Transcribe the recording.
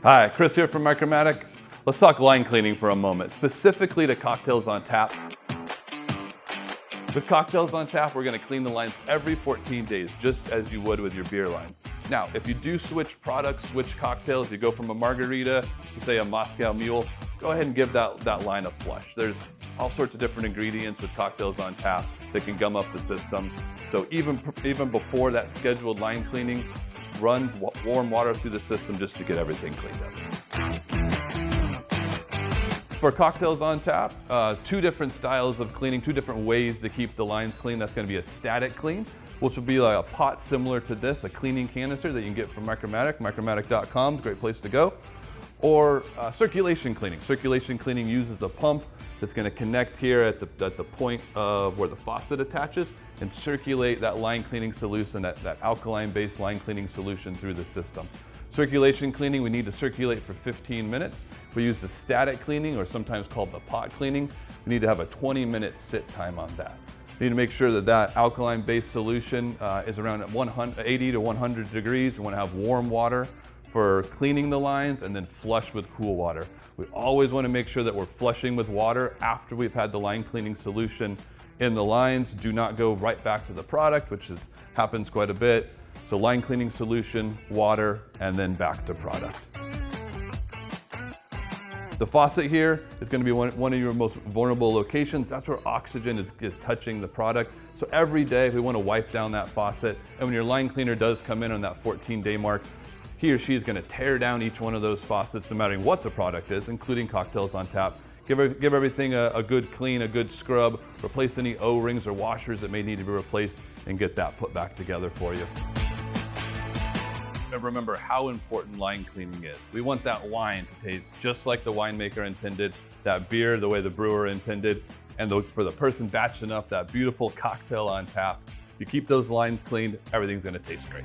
Hi, Chris here from Micro Matic. Let's talk line cleaning for a moment, specifically to cocktails on tap. With cocktails on tap, we're gonna clean the lines every 14 days, just as you would with your beer lines. Now, if you do switch products, switch cocktails, you go from a margarita to say a Moscow Mule, go ahead and give that line a flush. There's all sorts of different ingredients with cocktails on tap that can gum up the system. So even before that scheduled line cleaning, run warm water through the system just to get everything cleaned up. For cocktails on tap, two different styles of cleaning, two different ways to keep the lines clean. That's gonna be a static clean, which will be like a pot similar to this, a cleaning canister that you can get from Micro Matic, micromatic.com, great place to go. Or circulation cleaning. Circulation cleaning uses a pump that's going to connect here at the point of where the faucet attaches and circulate that line cleaning solution, that alkaline-based line cleaning solution through the system. Circulation cleaning, we need to circulate for 15 minutes. If we use the static cleaning, or sometimes called the pot cleaning, we need to have a 20-minute sit time on that. We need to make sure that alkaline-based solution is around 80 to 100 degrees. We want to have warm water for cleaning the lines and then flush with cool water. We always want to make sure that we're flushing with water after we've had the line cleaning solution in the lines. Do not go right back to the product, which happens quite a bit. So line cleaning solution, water, and then back to product. The faucet here is going to be one of your most vulnerable locations. That's where oxygen is touching the product. So every day we want to wipe down that faucet. And when your line cleaner does come in on that 14-day mark, he or she is going to tear down each one of those faucets, no matter what the product is, including cocktails on tap. Give everything a good clean, a good scrub, replace any O-rings or washers that may need to be replaced, and get that put back together for you. Remember how important line cleaning is. We want that wine to taste just like the winemaker intended, that beer the way the brewer intended, and for the person batching up that beautiful cocktail on tap. You keep those lines cleaned, everything's going to taste great.